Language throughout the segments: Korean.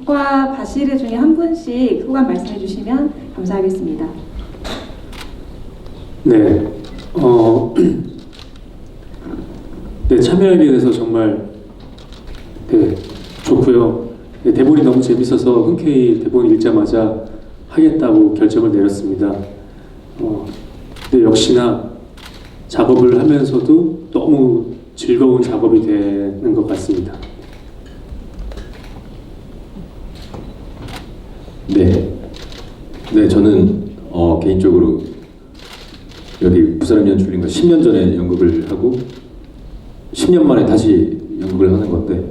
빅과 바시르 중에 한 분씩 소감 말씀해 주시면 감사하겠습니다. 네, 네, 참여하게 돼서 정말 네, 좋고요. 네, 대본이 너무 재밌어서 흔쾌히 대본 읽자마자 하겠다고 결정을 내렸습니다. 네, 역시나 작업을 하면서도 너무 즐거운 작업이 되는 것 같습니다. 네, 저는 개인적으로 여기 부사람 연출님과 10년 전에 연극을 하고 10년 만에 다시 연극을 하는 건데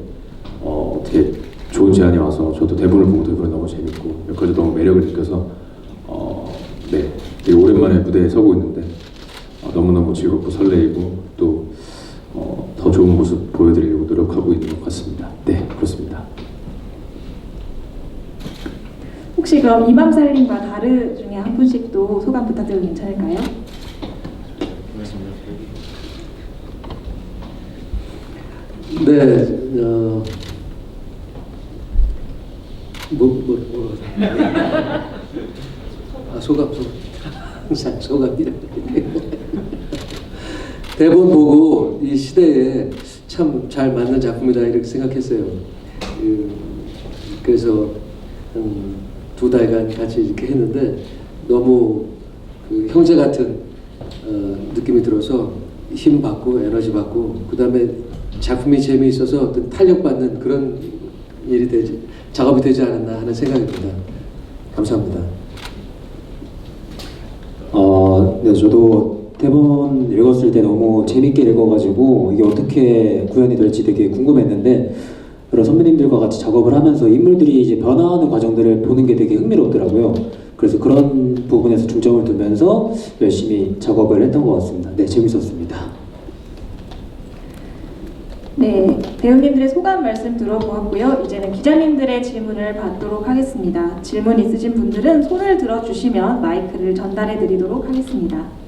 어떻게 좋은 제안이 와서 저도 대본을 보고 대본이 너무 재밌고 역할도 너무 매력을 느껴서 네, 되게 오랜만에 무대에 서고 있는데 너무너무 즐겁고 설레이고 또 더 좋은 모습 보여드리려고 노력하고 있는 것 같습니다. 네, 그렇습니다. 혹시 그럼 이맘살림과 다르 중에 한 분씩 또 소감 부탁드려도 괜찮을까요? 네, 소감. 항상 소감이라. 대본 보고 이 시대에 참 잘 맞는 작품이다 이렇게 생각했어요. 그래서 한 2달간 같이 이렇게 했는데 너무 그 형제 같은 느낌이 들어서 힘 받고 에너지 받고 그 다음에 작품이 재미있어서 어떤 탄력받는 그런 작업이 되지 않았나 하는 생각이 듭니다. 감사합니다. 네, 저도 대본 읽었을 때 너무 재밌게 읽어가지고 이게 어떻게 구현이 될지 되게 궁금했는데 여러 선배님들과 같이 작업을 하면서 인물들이 이제 변화하는 과정들을 보는 게 되게 흥미롭더라고요. 그래서 그런 부분에서 중점을 두면서 열심히 작업을 했던 것 같습니다. 네, 재밌었습니다. 네, 배우님들의 소감 말씀 들어보았고요. 이제는 기자님들의 질문을 받도록 하겠습니다. 질문 있으신 분들은 손을 들어주시면 마이크를 전달해 드리도록 하겠습니다.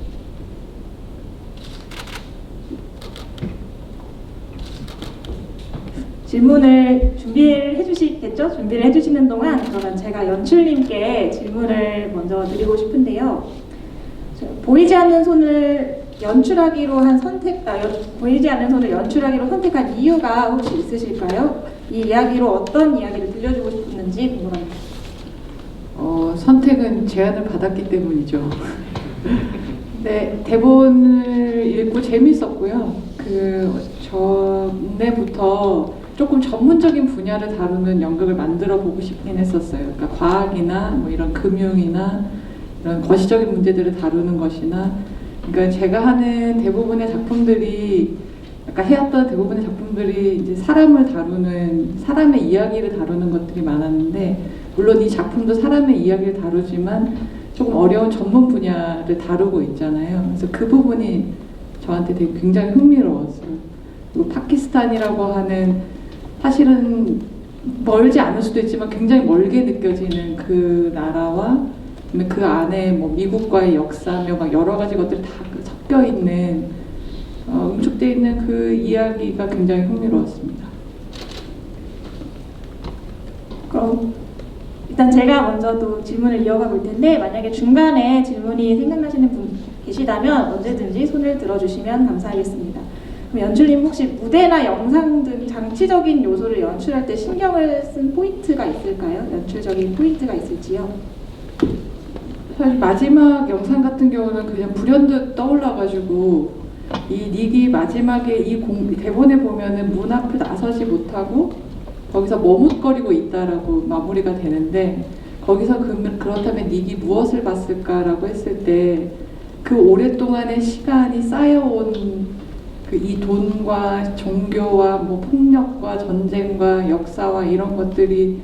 질문을 준비를 해주시겠죠? 준비를 해주시는 동안 그러면 제가 연출님께 질문을 먼저 드리고 싶은데요. 보이지 않는 손을 연출하기로 연출하기로 선택한 이유가 혹시 있으실까요? 이 이야기로 어떤 이야기를 들려주고 싶었는지 궁금합니다. 선택은 제안을 받았기 때문이죠. 네, 대본을 읽고 재밌었고요. 그 전에부터 조금 전문적인 분야를 다루는 연극을 만들어 보고 싶긴 했었어요. 그러니까 과학이나 뭐 이런 금융이나 이런 거시적인 문제들을 다루는 것이나, 그러니까 제가 하는 대부분의 작품들이, 약간 해왔던 대부분의 작품들이 이제 사람을 다루는, 사람의 이야기를 다루는 것들이 많았는데, 물론 이 작품도 사람의 이야기를 다루지만 조금 어려운 전문 분야를 다루고 있잖아요. 그래서 그 부분이 저한테 되게 굉장히 흥미로웠어요. 그리고 파키스탄이라고 하는, 사실은 멀지 않을 수도 있지만 굉장히 멀게 느껴지는 그 나라와 그 안에 뭐 미국과의 역사며 막 여러 가지 것들이 다 섞여 있는, 응축되어 있는 그 이야기가 굉장히 흥미로웠습니다. 그럼 일단 제가 먼저 또 질문을 이어가 볼 텐데, 만약에 중간에 질문이 생각나시는 분 계시다면 언제든지 손을 들어주시면 감사하겠습니다. 그럼 연출님 혹시 무대나 영상 등 장치적인 요소를 연출할 때 신경을 쓴 포인트가 있을까요? 연출적인 포인트가 있을지요? 사실 마지막 영상 같은 경우는 그냥 불현듯 떠올라가지고, 이 닉이 마지막에 이 대본에 보면은 문 앞에 나서지 못하고 거기서 머뭇거리고 있다라고 마무리가 되는데, 거기서 그렇다면 닉이 무엇을 봤을까라고 했을 때 그 오랫동안의 시간이 쌓여온 이 돈과 종교와 뭐 폭력과 전쟁과 역사와 이런 것들이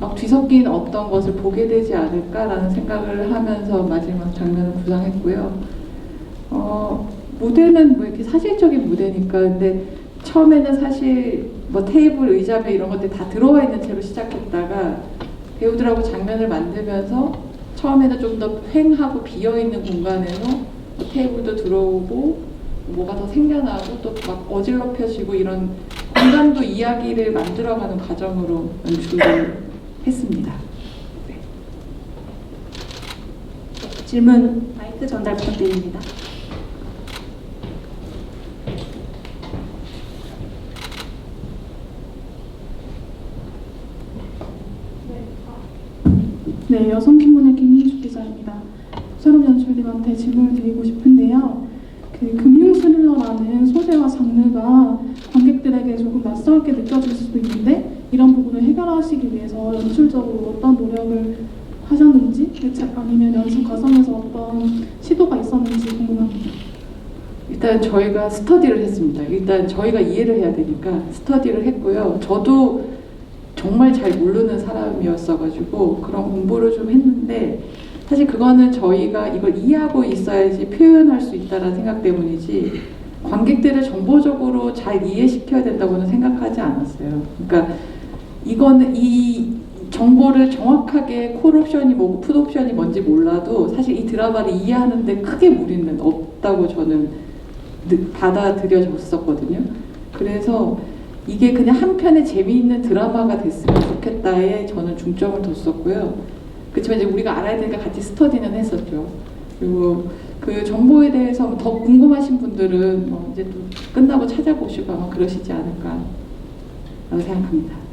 막 뒤섞인 어떤 것을 보게 되지 않을까라는 생각을 하면서 마지막 장면을 구상했고요. 무대는 뭐 이렇게 사실적인 무대니까, 근데 처음에는 사실 뭐 테이블, 의자며 이런 것들이 다 들어와 있는 채로 시작했다가 배우들하고 장면을 만들면서 처음에는 좀 더 휑하고 비어있는 공간에서 뭐 테이블도 들어오고 뭐가 더 생겨나고 또 막 어질럽혀지고 이런 공간도 이야기를 만들어가는 과정으로 연출을 했습니다. 네. 질문 마이크 전달 부탁드립니다. 네, 여성신문의 김민주 기자입니다. 새로운 연출님한테 질문을 드리고 싶은데요. 그 금융 스릴러라는 소재와 장르가 관객들에게 조금 낯설게 느껴질 수도 있는데 이런 부분을 해결하시기 위해서 연출적으로 어떤 노력을 하셨는지 아니면 연습 과정에서 어떤 시도가 있었는지 궁금합니다. 일단 저희가 스터디를 했습니다. 일단 저희가 이해를 해야 되니까 스터디를 했고요. 저도 정말 잘 모르는 사람이었어가지고 그런 공부를 좀 했는데 사실 그거는 저희가 이걸 이해하고 있어야지 표현할 수 있다는 생각 때문이지 관객들을 정보적으로 잘 이해시켜야 된다고는 생각하지 않았어요. 그러니까 이거는 이 정보를 정확하게 콜 옵션이 뭐고 풋 옵션이 뭔지 몰라도 사실 이 드라마를 이해하는데 크게 무리는 없다고 저는 받아들여졌었거든요. 그래서 이게 그냥 한 편의 재미있는 드라마가 됐으면 좋겠다에 저는 중점을 뒀었고요. 그렇지만 이제 우리가 알아야 되니까 같이 스터디는 했었죠. 그리고 그 정보에 대해서 더 궁금하신 분들은 뭐 이제 또 끝나고 찾아보시고 아마 그러시지 않을까라고 생각합니다.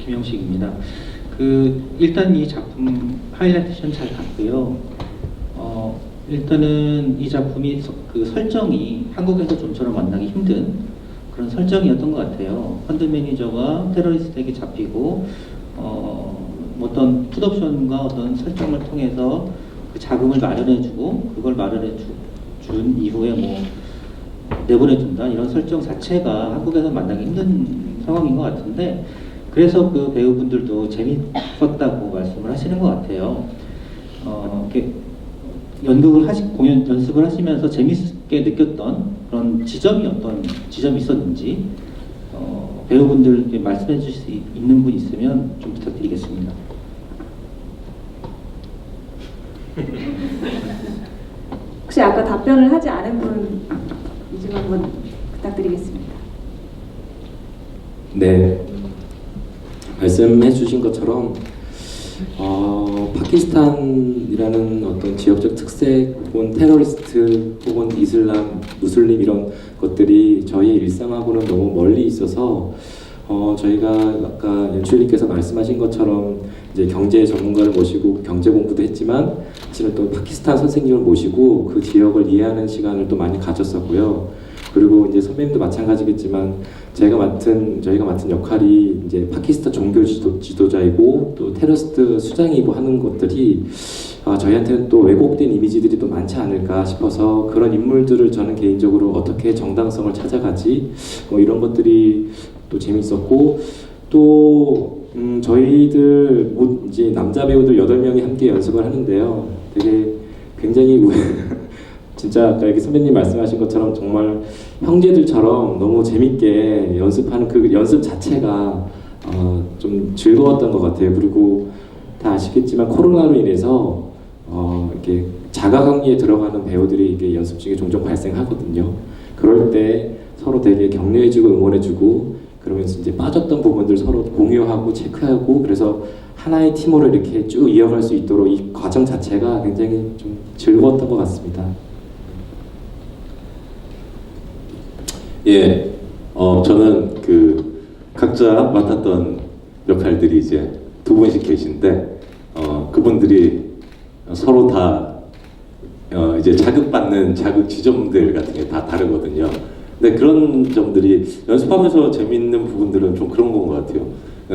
김영식입니다. 일단 이 작품 하이라이트션 잘 봤고요. 일단은 이 작품이 그 설정이 한국에서 좀처럼 만나기 힘든 그런 설정이었던 것 같아요. 펀드 매니저가 테러리스트에게 잡히고 어떤 풋옵션과 어떤 설정을 통해서 그 자금을 마련해주고 그걸 마련해준 이후에 뭐 내보내준다 이런 설정 자체가 한국에서 만나기 힘든 상황인 것 같은데 그래서 그 배우분들도 재밌었다고 말씀을 하시는 것 같아요. 이렇게 공연 연습을 하시면서 재밌게 느꼈던 그런 어떤 지점이 있었는지 배우분들께 말씀해 주실 수 있는 분 있으면 좀 부탁드리겠습니다. 혹시 아까 답변을 하지 않은 분 이 중 한번 부탁드리겠습니다. 네, 말씀해 주신 것처럼 파키스탄이라는 어떤 지역적 특색 혹은 테러리스트 혹은 이슬람, 무슬림 이런 것들이 저희 일상하고는 너무 멀리 있어서 저희가 아까 연출님께서 말씀하신 것처럼 이제 경제 전문가를 모시고 경제 공부도 했지만 사실은 또 파키스탄 선생님을 모시고 그 지역을 이해하는 시간을 또 많이 가졌었고요. 그리고 이제 선배님도 마찬가지겠지만 저희가 맡은 역할이 이제 파키스탄 종교 지도자이고 또 테러리스트 수장이고 하는 것들이 저희한테는 또 왜곡된 이미지들이 또 많지 않을까 싶어서 그런 인물들을 저는 개인적으로 어떻게 정당성을 찾아가지 뭐 이런 것들이 또 재밌었고 또 저희들 이제 남자 배우들 8명이 함께 연습을 하는데요. 되게 굉장히 진짜 아까 여기 선배님 말씀하신 것처럼 정말 형제들처럼 너무 재밌게 연습하는 그 연습 자체가 좀 즐거웠던 것 같아요. 그리고 다 아시겠지만 코로나로 인해서 이렇게 자가격리에 들어가는 배우들이 이게 연습 중에 종종 발생하거든요. 그럴 때 서로 되게 격려해주고 응원해주고 그러면서 이제 빠졌던 부분들 서로 공유하고 체크하고 그래서 하나의 팀으로 이렇게 쭉 이어갈 수 있도록 이 과정 자체가 굉장히 좀 즐거웠던 것 같습니다. 예, 저는 그 각자 맡았던 역할들이 이제 2분씩 계신데 그분들이 서로 다 이제 자극받는 자극 지점들 같은 게 다 다르거든요. 근데 그런 점들이 연습하면서 재밌는 부분들은 좀 그런 건 것 같아요.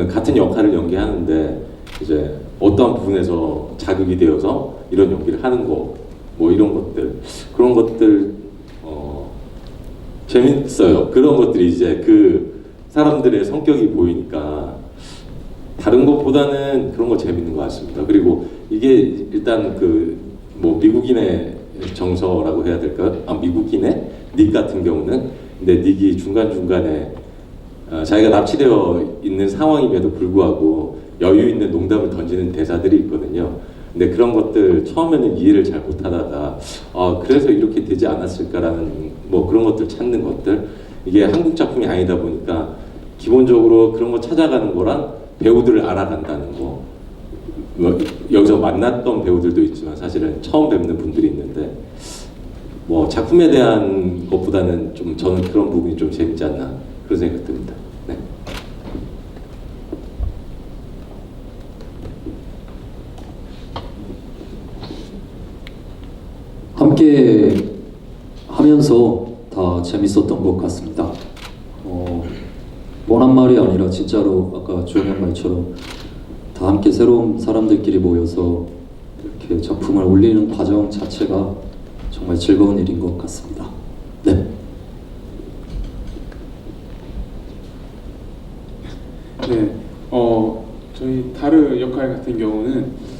같은 역할을 연기하는데 이제 어떠한 부분에서 자극이 되어서 이런 연기를 하는 거, 뭐 이런 것들, 그런 것들 재밌어요. 그런 것들이 이제 그 사람들의 성격이 보이니까 다른 것보다는 그런 거 재밌는 것 같습니다. 그리고 이게 일단 그 뭐 미국인의 정서라고 해야 될까요? 미국인의 닉 같은 경우는 근데 닉이 중간중간에 자기가 납치되어 있는 상황임에도 불구하고 여유 있는 농담을 던지는 대사들이 있거든요. 근데 그런 것들 처음에는 이해를 잘 못하다가 그래서 이렇게 되지 않았을까라는 뭐 그런 것들 찾는 것들, 이게 한국 작품이 아니다 보니까 기본적으로 그런 거 찾아가는 거랑 배우들을 알아간다는 거, 뭐 여기서 만났던 배우들도 있지만 사실은 처음 뵙는 분들이 있는데 뭐 작품에 대한 것보다는 좀 저는 그런 부분이 좀 재밌지 않나 그런 생각 듭니다. 네. 함께 하면서 다 재밌었던 것 같습니다. 뻔한 말이 아니라 진짜로 아까 주영이 형 말처럼 다 함께 새로운 사람들끼리 모여서 이렇게 작품을 올리는 과정 자체가 정말 즐거운 일인 것 같습니다. 네. 네, 저희 다르 역할 같은 경우는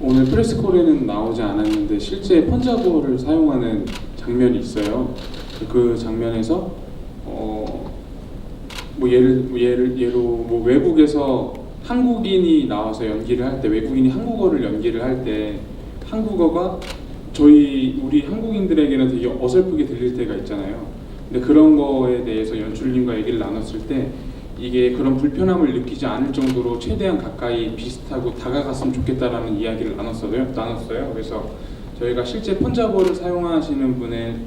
오늘 프레스콜에는 나오지 않았는데 실제 펀자버를 사용하는 장면이 있어요. 그 장면에서 예로 뭐 외국에서 한국인이 나와서 연기를 할 때, 외국인이 한국어를 연기를 할 때 한국어가 우리 한국인들에게는 되게 어설프게 들릴 때가 있잖아요. 근데 그런 거에 대해서 연출님과 얘기를 나눴을 때 이게 그런 불편함을 느끼지 않을 정도로 최대한 가까이 비슷하고 다가갔으면 좋겠다라는 이야기를 나눴어요. 그래서 저희가 실제 펀자버를 사용하시는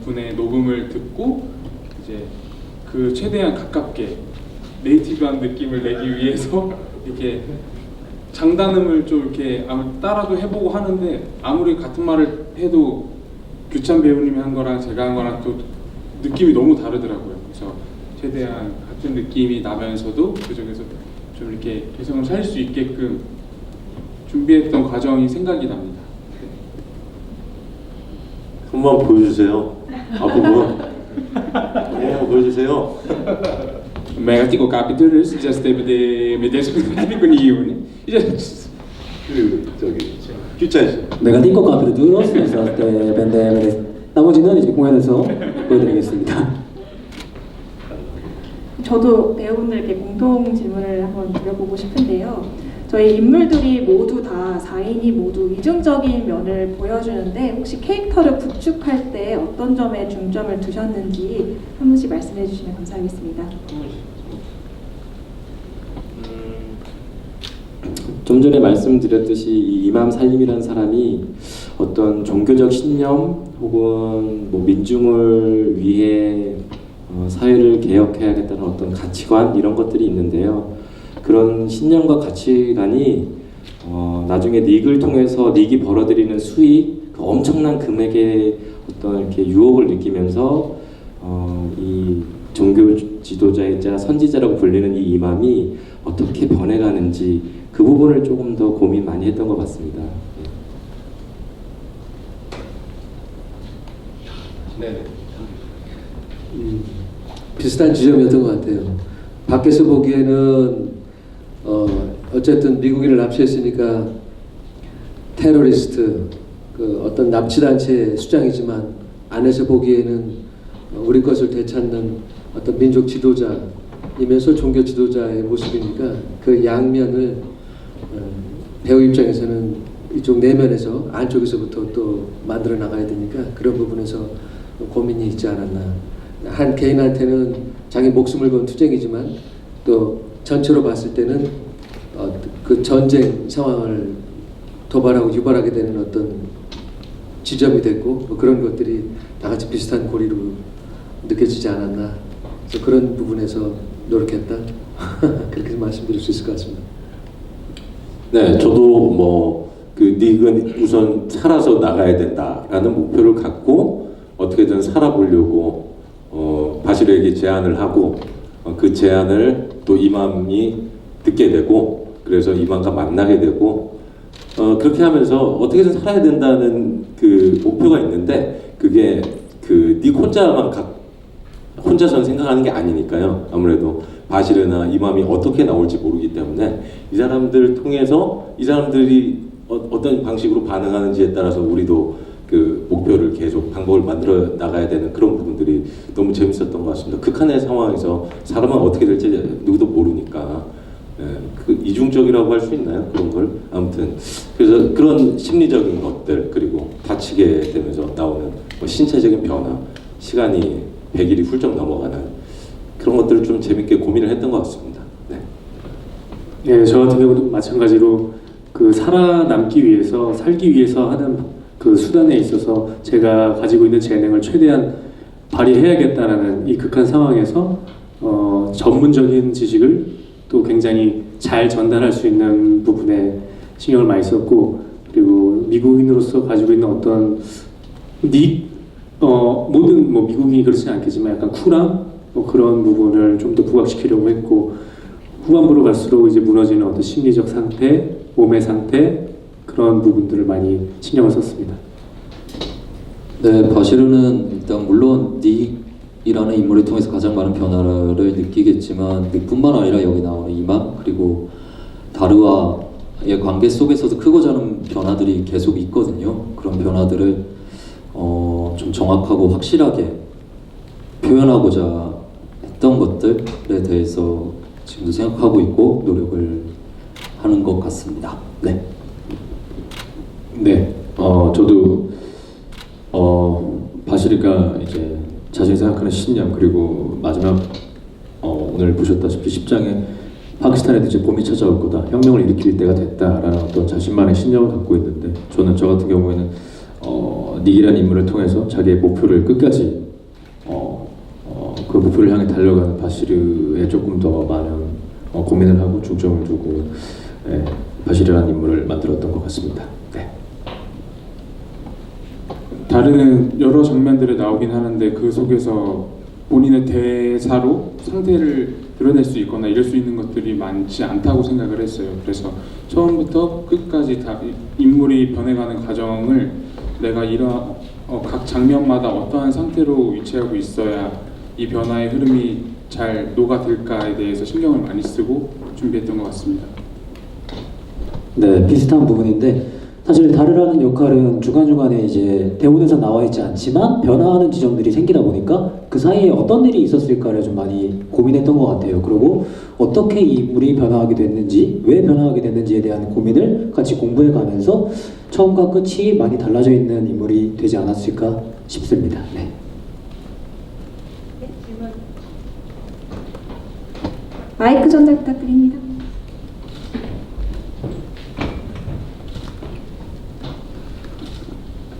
분의 녹음을 듣고 이제 그 최대한 가깝게 네이티브한 느낌을 내기 위해서 이렇게 장단음을 좀 이렇게 따라도 해보고 하는데 아무리 같은 말을 해도 규찬 배우님이 한 거랑 제가 한 거랑 또 느낌이 너무 다르더라고요. 그래서 최대한 같은 느낌이 나면서도 그중에서 좀 이렇게 개성을 살릴 수 있게끔 준비했던 과정이 생각이 납니다. 한번 보여주세요. 앞부분. 보여주세요. Mas tipo capítulo já esteve me desculpe com nenhum. 저기 규찬 씨. 내가 띵거 카피를 들었을 때 밴드 나머지는 이제 공연에서 보여드리겠습니다. 저도 배우분들께 공통 질문을 한번 드려보고 싶은데요. 저희 인물들이 모두 다 4인이 모두 이중적인 면을 보여주는데 혹시 캐릭터를 구축할 때 어떤 점에 중점을 두셨는지 한 분씩 말씀해 주시면 감사하겠습니다. 좀 전에 말씀드렸듯이 이 이맘 살림이라는 사람이 어떤 종교적 신념 혹은 뭐 민중을 위해 사회를 개혁해야겠다는 어떤 가치관 이런 것들이 있는데요. 그런 신념과 가치관이 나중에 닉을 통해서 닉이 벌어들이는 수익, 그 엄청난 금액의 어떤 이렇게 유혹을 느끼면서 이 종교 지도자이자 선지자라고 불리는 이 이맘이 어떻게 변해가는지 그 부분을 조금 더 고민 많이 했던 것 같습니다. 네. 비슷한 지점이었던 것 같아요. 밖에서 보기에는 어쨌든 미국인을 납치했으니까 테러리스트, 그 어떤 납치단체의 수장이지만 안에서 보기에는 우리 것을 되찾는 어떤 민족 지도자이면서 종교 지도자의 모습이니까 그 양면을 배우 입장에서는 이쪽 내면에서 안쪽에서부터 또 만들어 나가야 되니까 그런 부분에서 고민이 있지 않았나. 한 개인한테는 자기 목숨을 건 투쟁이지만 또 전체로 봤을 때는 그 전쟁 상황을 도발하고 유발하게 되는 어떤 지점이 됐고 뭐 그런 것들이 다 같이 비슷한 고리로 느껴지지 않았나. 그래서 그런 부분에서 노력했다. 그렇게 말씀드릴 수 있을 것 같습니다. 네, 저도 뭐 그 닉은 우선 살아서 나가야 된다라는 목표를 갖고 어떻게든 살아보려고 바실에게 제안을 하고 그 제안을 또 이맘이 듣게 되고 그래서 이맘과 만나게 되고 그렇게 하면서 어떻게든 살아야 된다는 그 목표가 있는데 그게 그 닉 혼자선 생각하는 게 아니니까요. 아무래도 바실이나 이맘이 어떻게 나올지 모르기 때문에 이 사람들 통해서 이 사람들이 어떤 방식으로 반응하는지에 따라서 우리도 그 목표를 계속 방법을 만들어 나가야 되는 그런 부분들이 너무 재밌었던 것 같습니다. 극한의 상황에서 사람은 어떻게 될지 누구도 모르니까 그 그 이중적이라고 할 수 있나요? 그런 걸 아무튼 그래서 그런 심리적인 것들 그리고 다치게 되면서 나오는 뭐 신체적인 변화, 시간이 100일이 훌쩍 넘어가는 그런 것들을 좀 재밌게 고민을 했던 것 같습니다. 네. 네, 저 같은 경우도 마찬가지로 그 살아남기 위해서 살기 위해서 하는 그 수단에 있어서 제가 가지고 있는 재능을 최대한 발휘해야겠다라는 이 극한 상황에서 전문적인 지식을 또 굉장히 잘 전달할 수 있는 부분에 신경을 많이 썼고 그리고 미국인으로서 가지고 있는 어떤 모든 뭐 미국인이 그렇지는 않겠지만 약간 쿨함 뭐 그런 부분을 좀 더 부각시키려고 했고 후반부로 갈수록 이제 무너지는 어떤 심리적 상태, 몸의 상태 그런 부분들을 많이 신경을 썼습니다. 네, 바시르는 일단 물론 닉이라는 인물을 통해서 가장 많은 변화를 느끼겠지만 닉뿐만 아니라 여기 나오는 이맘 그리고 다르와의 관계 속에서도 크고 작은 변화들이 계속 있거든요. 그런 변화들을 좀 정확하고 확실하게 표현하고자 했던 것들에 대해서 지금도 생각하고 있고 노력을 하는 것 같습니다. 네. 네, 저도 바시르가 이제 자신이 생각하는 신념 그리고 마지막 오늘 보셨다시피 10장에 파키스탄에도 이제 봄이 찾아올 거다, 혁명을 일으킬 때가 됐다라는 어떤 자신만의 신념을 갖고 있는데 저는 저 같은 경우에는 닉이라는 인물을 통해서 자기의 목표를 끝까지 그 목표를 향해 달려가는 바시르에 조금 더 많은 고민을 하고 중점을 두고 바시르라는 인물을 만들었던 것 같습니다. 네. 다른 여러 장면들에 나오긴 하는데 그 속에서 본인의 대사로 상태를 드러낼 수 있거나 이럴 수 있는 것들이 많지 않다고 생각을 했어요. 그래서 처음부터 끝까지 다 인물이 변해가는 과정을 내가 이런 각 장면마다 어떠한 상태로 위치하고 있어야 이 변화의 흐름이 잘 녹아들까에 대해서 신경을 많이 쓰고 준비했던 것 같습니다. 네, 비슷한 부분인데 사실 다르라는 역할은 중간중간에 이제 대본에서 나와 있지 않지만 변화하는 지점들이 생기다 보니까 그 사이에 어떤 일이 있었을까를 좀 많이 고민했던 것 같아요. 그리고 어떻게 이 인물이 변화하게 됐는지, 왜 변화하게 됐는지에 대한 고민을 같이 공부해 가면서 처음과 끝이 많이 달라져 있는 인물이 되지 않았을까 싶습니다. 네. 마이크 전달 부탁드립니다.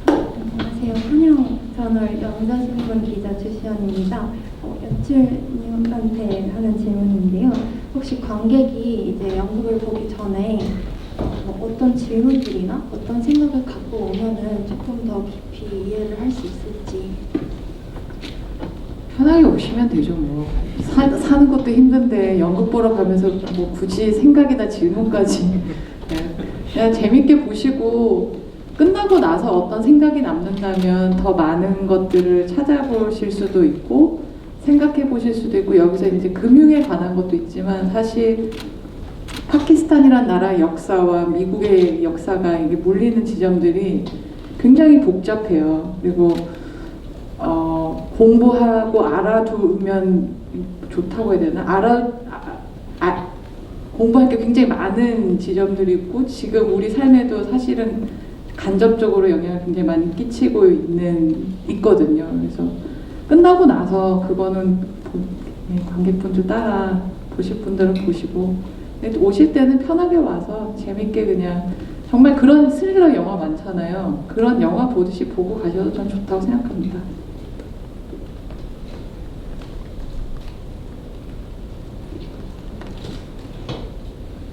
안녕하세요. 한영저널 영자신문 기자 주시연입니다. 연출님한테 하는 질문인데요. 혹시 관객이 이제 연극을 보기 전에 어떤 질문들이나 어떤 생각을 갖고 오면은 조금 더 깊이 이해를 할 수 있을지. 편하게 오시면 되죠. 뭐 사는 것도 힘든데 연극 보러 가면서 뭐 굳이 생각이나 질문까지 그냥 재밌게 보시고 끝나고 나서 어떤 생각이 남는다면 더 많은 것들을 찾아보실 수도 있고 생각해 보실 수도 있고 여기서 이제 금융에 관한 것도 있지만 사실 파키스탄이란 나라의 역사와 미국의 역사가 이게 물리는 지점들이 굉장히 복잡해요. 그리고 공부하고 알아두면 좋다고 해야 되나? 공부할 게 굉장히 많은 지점들이 있고 지금 우리 삶에도 사실은 간접적으로 영향을 굉장히 많이 끼치고 있거든요. 그래서 끝나고 나서 그거는 관객분들 따라 보실 분들은 보시고 오실 때는 편하게 와서 재밌게 그냥 정말 그런 스릴러 영화 많잖아요. 그런 영화 보듯이 보고 가셔도 전 좋다고 생각합니다.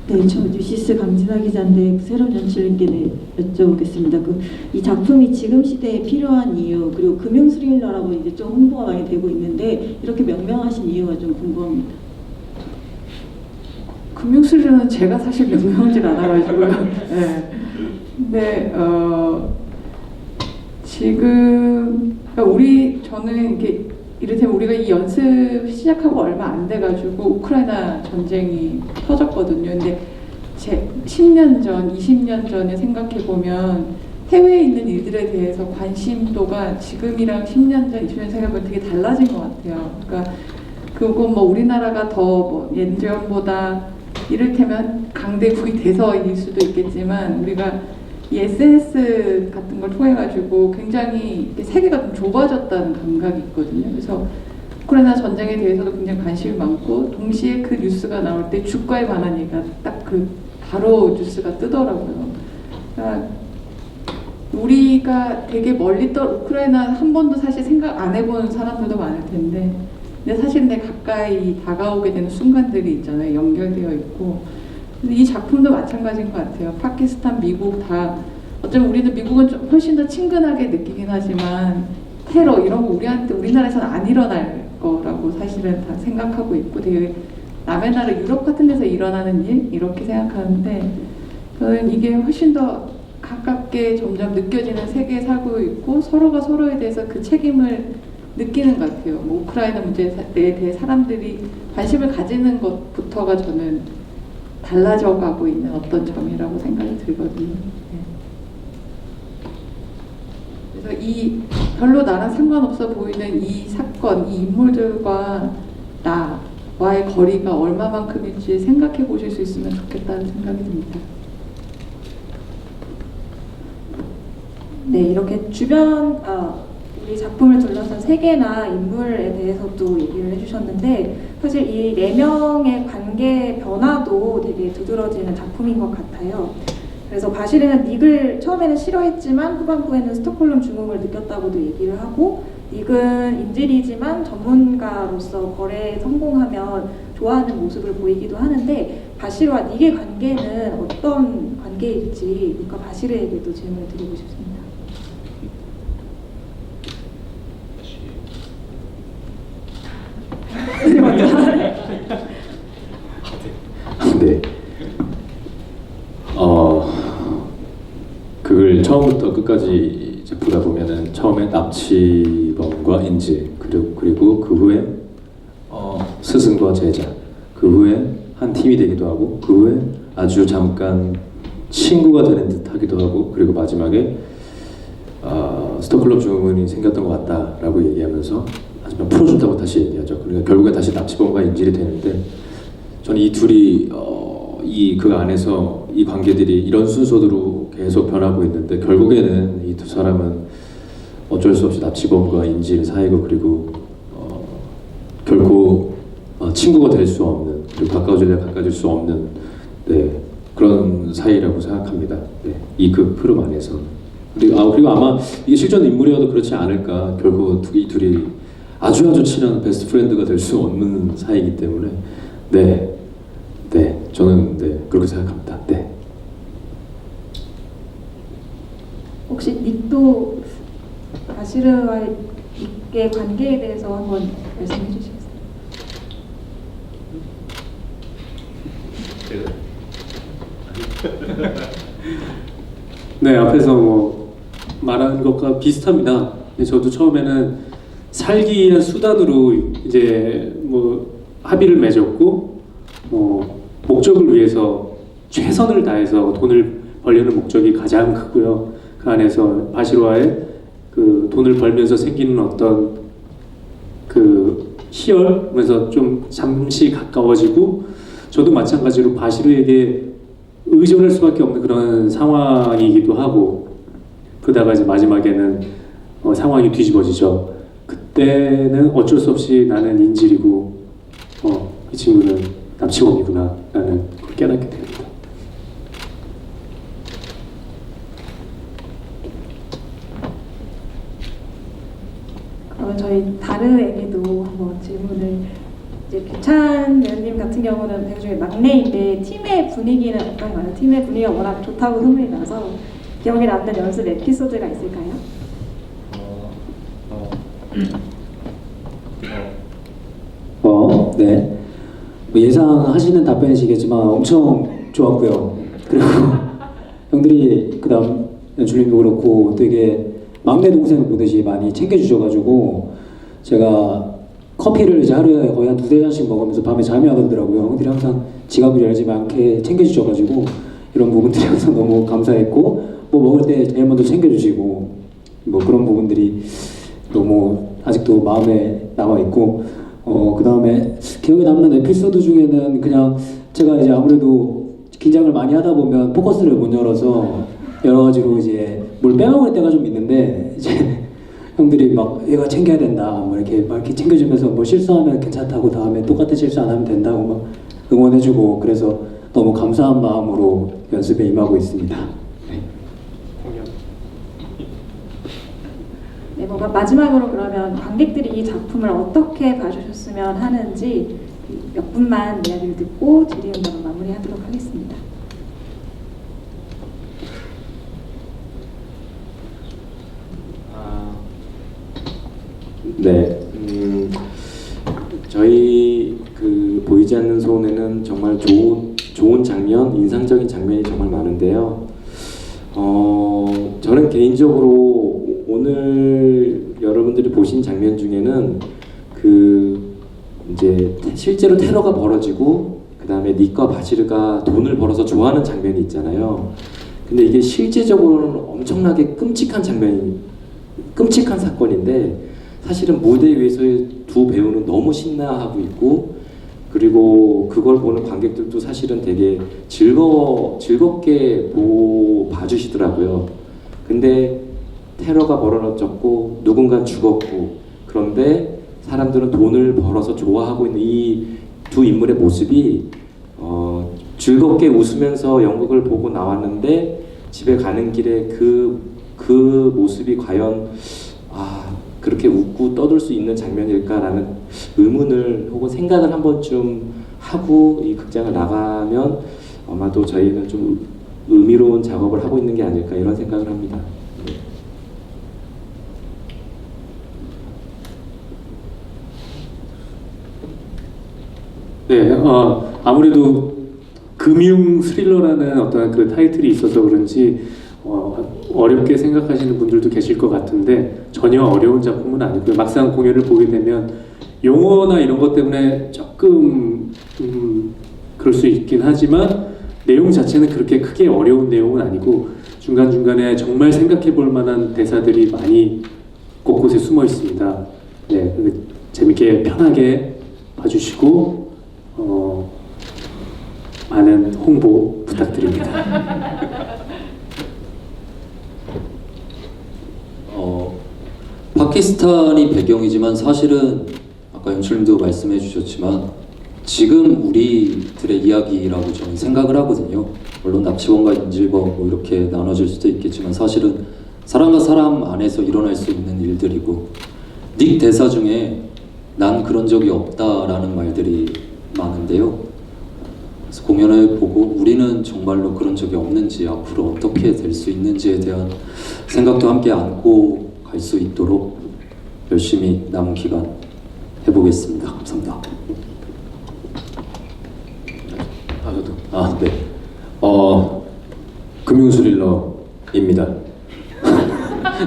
네, 저 뉴시스 강진아 기자인데 새로운 연출님께 여쭤보겠습니다. 이 작품이 지금 시대에 필요한 이유 그리고 금융 스릴러라고 이제 좀 홍보가 많이 되고 있는데 이렇게 명명하신 이유가 좀 궁금합니다. 금융 스릴러는 제가 사실 명명하지 않아가지고요. 네. 근데 지금 저는 이렇게 이를테면 우리가 이 연습 시작하고 얼마 안 돼가지고 우크라이나 전쟁이 터졌거든요. 근데 10년 전, 20년 전에 생각해보면 해외에 있는 일들에 대해서 관심도가 지금이랑 10년 전, 20년 생각해보면 되게 달라진 것 같아요. 그러니까 그건 뭐 우리나라가 더 뭐 예전보다 이를테면 강대국이 돼서일 수도 있겠지만 우리가 이 SNS 같은 걸 통해 가지고 굉장히 세계가 좀 좁아졌다는 감각이 있거든요. 그래서 우크라이나 전쟁에 대해서도 굉장히 관심이 많고 동시에 그 뉴스가 나올 때 주가에 관한 얘기가 딱 그 바로 뉴스가 뜨더라고요. 그러니까 우리가 되게 멀리 우크라이나 한 번도 사실 생각 안 해본 사람들도 많을 텐데 근데 사실 내 가까이 다가오게 되는 순간들이 있잖아요. 연결되어 있고. 근데 이 작품도 마찬가지인 것 같아요. 파키스탄, 미국 다 어쩌면 우리는 미국은 좀 훨씬 더 친근하게 느끼긴 하지만 테러 이런 거 우리나라에서는 안 일어날 거라고 사실은 다 생각하고 있고 되게 남의 나라 유럽 같은 데서 일어나는 일 이렇게 생각하는데 저는 이게 훨씬 더 가깝게 점점 느껴지는 세계에 살고 있고 서로가 서로에 대해서 그 책임을 느끼는 것 같아요. 뭐 우크라이나 문제에 대해 사람들이 관심을 가지는 것부터가 저는 달라져 가고 있는 어떤 점이라고 생각이 들거든요. 네. 그래서 이 별로 나랑 상관없어 보이는 이 사건, 이 인물들과 나와의 거리가 얼마만큼인지 생각해 보실 수 있으면 좋겠다는 생각이 듭니다. 네, 이렇게 주변 우리 작품을 둘러싼 세계나 인물에 대해서도 얘기를 해주셨는데 사실 이 4명의 관계 변화도 되게 두드러지는 작품인 것 같아요. 그래서 바시르는 닉을 처음에는 싫어했지만 후반부에는 스톡홀름 증후를 느꼈다고도 얘기를 하고 닉은 인질이지만 전문가로서 거래에 성공하면 좋아하는 모습을 보이기도 하는데 바시르와 닉의 관계는 어떤 관계일지 닉과 바시르에게도 질문을 드리고 싶습니다. 네. 그걸 처음부터 끝까지 이제 보다 보면은 처음에 납치범과 인질 그리고 그 후에 스승과 제자 그 후에 한 팀이 되기도 하고 그 후에 아주 잠깐 친구가 되는 듯 하기도 하고 그리고 마지막에 스톡홀름 증후군이 생겼던 것 같다라고 얘기하면서 하지만 풀어준다고 다시 얘기하죠. 그러니까 결국에 다시 납치범과 인질이 되는데 저는 이 둘이 그 안에서 이 관계들이 이런 순서대로 계속 변하고 있는데 결국에는 이 두 사람은 어쩔 수 없이 납치범과 인질 사이고 그리고 결코 친구가 될 수 없는 그리고 가까워질 수 없는 네, 그런 사이라고 생각합니다. 네, 이 그 흐름 안에서 그리고 아마 이게 실존 인물이어도 그렇지 않을까. 결국 이 둘이 아주 친한 베스트 프렌드가 될 수 없는 사이이기 때문에 저는 그렇게 생각합니다. 네. 혹시 닉도 바시르와의 닉의 관계에 대해서 한번 말씀해 주시겠어요? 네, 앞에서 뭐 말한 것과 비슷합니다. 저도 처음에는 살기 위한 수단으로 이제 뭐 합의를 맺었고 목적을 위해서 최선을 다해서 돈을 벌려는 목적이 가장 크고요. 그 안에서 바시르와의 그 돈을 벌면서 생기는 어떤 그 희열면서 좀 잠시 가까워지고 저도 마찬가지로 바시르에게 의존할 수밖에 없는 그런 상황이기도 하고 그러다가 이제 마지막에는 상황이 뒤집어지죠. 그때는 어쩔 수 없이 나는 인질이고 이 친구는 납치범이구나 라는 걸 깨닫게 됩니다. 그러면 저희 다르에게도 한번 질문을 이제 규찬 배우님 같은 경우는 배우 중에 막내인데 팀의 분위기는 어떤가요? 팀의 분위기가 워낙 좋다고 소문이 나서 기억에 남는 연습 에피소드가 있을까요? 네. 뭐 예상하시는 답변이시겠지만 엄청 좋았고요. 그리고 형들이 그다음 연출님도 그렇고 되게 막내 동생을 보듯이 많이 챙겨주셔가지고 제가 커피를 이제 하루에 거의 한 2-3잔씩 먹으면서 밤에 잠이 안 오더라고요. 형들이 항상 지갑을 열지 않게 챙겨주셔가지고 이런 부분들이 항상 너무 감사했고 뭐 먹을 때 제일 먼저 챙겨주시고 뭐 그런 부분들이 너무 아직도 마음에 남아있고 그 다음에 기억에 남는 에피소드 중에는 그냥 제가 이제 아무래도 긴장을 많이 하다 보면 포커스를 못 열어서 여러 가지로 이제 뭘 빼먹을 때가 좀 있는데 이제 형들이 막 얘가 챙겨야 된다 뭐 이렇게 챙겨주면서 뭐 실수하면 괜찮다고 다음에 똑같은 실수 안 하면 된다고 막 응원해주고 그래서 너무 감사한 마음으로 연습에 임하고 있습니다. 네, 뭔가 마지막으로 그러면 관객들이 이 작품을 어떻게 봐주셨으면 하는지 몇 분만 이야기를 듣고 질의응답을 마무리하도록 하겠습니다. 네, 저희 그 보이지 않는 소원에는 정말 좋은 장면, 인상적인 장면이 정말 많은데요. 저는 개인적으로 오늘 여러분들이 보신 장면 중에는 이제 실제로 테러가 벌어지고 그 다음에 닉과 바시르가 돈을 벌어서 좋아하는 장면이 있잖아요. 근데 이게 실제적으로는 엄청나게 끔찍한 사건인데 사실은 무대 위에서의 두 배우는 너무 신나하고 있고 그리고 그걸 보는 관객들도 사실은 되게 즐겁게 봐주시더라고요. 근데 테러가 벌어졌고 누군가 죽었고 그런데 사람들은 돈을 벌어서 좋아하고 있는 이 두 인물의 모습이 즐겁게 웃으면서 연극을 보고 나왔는데 집에 가는 길에 그 모습이 과연 그렇게 웃고 떠들 수 있는 장면일까라는 의문을 혹은 생각을 한 번쯤 하고 이 극장을 나가면 아마도 저희는 좀 의미로운 작업을 하고 있는 게 아닐까 이런 생각을 합니다. 네, 아무래도 금융 스릴러라는 어떤 그 타이틀이 있어서 그런지 어렵게 생각하시는 분들도 계실 것 같은데 전혀 어려운 작품은 아니고요. 막상 공연을 보게 되면 용어나 이런 것 때문에 조금 그럴 수 있긴 하지만 내용 자체는 그렇게 크게 어려운 내용은 아니고 중간중간에 정말 생각해 볼 만한 대사들이 많이 곳곳에 숨어 있습니다. 네, 재밌게 편하게 봐주시고 많은 홍보 부탁드립니다. 파키스탄이 배경이지만 사실은 아까 연출님도 말씀해 주셨지만 지금 우리들의 이야기라고 저는 생각을 하거든요. 물론 납치범과 인질범 뭐 이렇게 나눠질 수도 있겠지만 사실은 사람과 사람 안에서 일어날 수 있는 일들이고 닉 대사 중에 난 그런 적이 없다라는 말들이 많은데요. 그래서 공연을 보고 우리는 정말로 그런 적이 없는지 앞으로 어떻게 될 수 있는지에 대한 생각도 함께 안고 갈 수 있도록 열심히 남은 기간 해보겠습니다. 감사합니다. 저도. 네. 금융 스릴러입니다.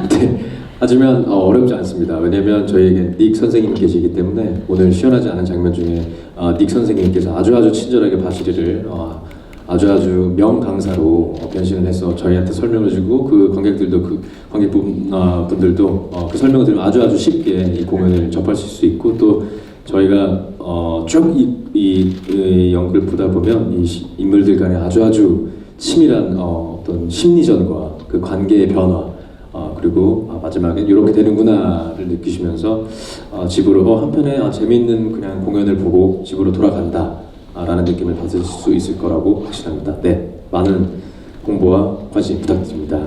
네. 하지만 어렵지 않습니다. 왜냐하면 저희에게 닉 선생님이 계시기 때문에 오늘 시원하지 않은 장면 중에 닉 선생님께서 아주 친절하게 바시리를 아주 명강사로 변신을 해서 저희한테 설명을 주고 그 관객들도 그 관객분들도 그 설명을 들으면 아주 쉽게 이 공연을 접하실 수 있고 또 저희가 쭉 이 연극을 보다 보면 이 인물들 간에 아주 치밀한 어떤 심리전과 그 관계의 변화 그리고 마지막에 이렇게 되는구나를 느끼시면서 집으로 한편에 재미있는 그냥 공연을 보고 집으로 돌아간다 라는 느낌을 받으실 수 있을 거라고 확신합니다. 네, 많은 홍보와 관심 부탁드립니다.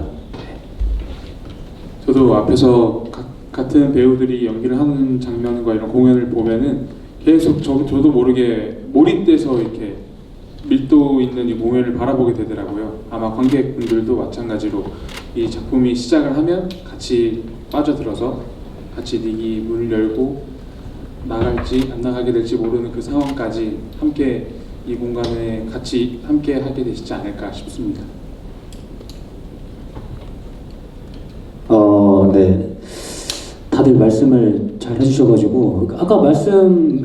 저도 앞에서 같은 배우들이 연기를 하는 장면과 이런 공연을 보면은 계속 저도 모르게 몰입돼서 이렇게 밀도 있는 이 공연을 바라보게 되더라고요. 아마 관객분들도 마찬가지로 이 작품이 시작을 하면 같이 빠져들어서 같이 닉이 문을 열고 나갈지 안 나가게 될지 모르는 그 상황까지 함께 이 공간에 같이 함께 하게 되시지 않을까 싶습니다. 네. 다들 말씀을 잘 해주셔가지고 아까 말씀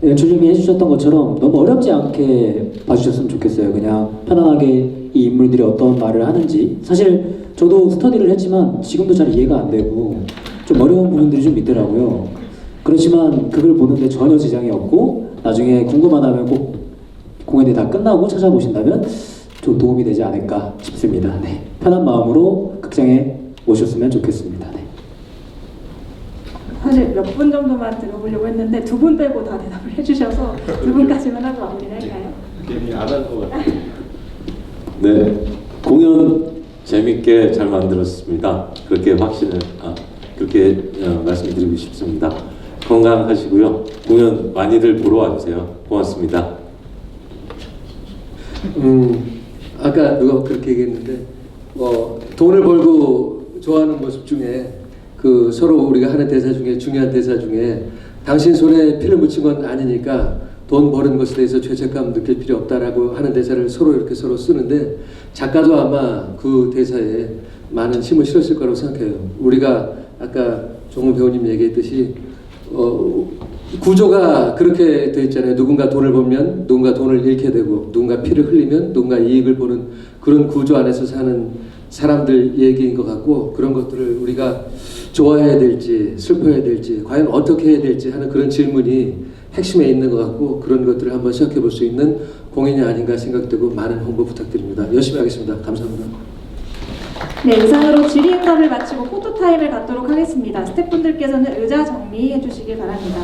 연출님이 해주셨던 것처럼 너무 어렵지 않게 봐주셨으면 좋겠어요. 그냥 편안하게 이 인물들이 어떤 말을 하는지 사실 저도 스터디를 했지만 지금도 잘 이해가 안 되고 좀 어려운 부분들이 좀 있더라고요. 그렇지만 그걸 보는데 전혀 지장이 없고 나중에 궁금하다면 꼭 공연이 다 끝나고 찾아보신다면 좀 도움이 되지 않을까 싶습니다. 네. 편한 마음으로 극장에 오셨으면 좋겠습니다. 네. 사실 몇 분 정도만 들어보려고 했는데 두 분 빼고 다 대답을 해주셔서 두 분까지만 하고 마무리할까요? 괜히 안 한 것 같아요. 네, 공연 재밌게 잘 만들었습니다. 그렇게 그렇게 말씀드리고 싶습니다. 건강하시고요. 공연 많이들 보러 와주세요. 고맙습니다. 아까 누가 그렇게 얘기했는데 돈을 벌고 좋아하는 모습 중에 그 서로 우리가 하는 대사 중에 중요한 대사 중에 당신 손에 피를 묻힌 건 아니니까 돈 버는 것에 대해서 죄책감 느낄 필요 없다라고 하는 대사를 서로 이렇게 서로 쓰는데 작가도 아마 그 대사에 많은 힘을 실었을 거라고 생각해요. 우리가 아까 정우 배우님 얘기했듯이 구조가 그렇게 돼 있잖아요. 누군가 돈을 벌면 누군가 돈을 잃게 되고 누군가 피를 흘리면 누군가 이익을 보는 그런 구조 안에서 사는 사람들 얘기인 것 같고 그런 것들을 우리가 좋아해야 될지 슬퍼해야 될지 과연 어떻게 해야 될지 하는 그런 질문이 핵심에 있는 것 같고 그런 것들을 한번 시작해 볼 수 있는 공연이 아닌가 생각되고 많은 홍보 부탁드립니다. 열심히 하겠습니다. 감사합니다. 네, 이상으로 질의응답을 마치고 포토타임을 갖도록 하겠습니다. 스태프분들께서는 의자 정리해 주시길 바랍니다.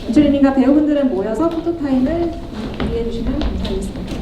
연출님과 배우분들은 모여서 포토타임을 준비해 주시면 감사하겠습니다.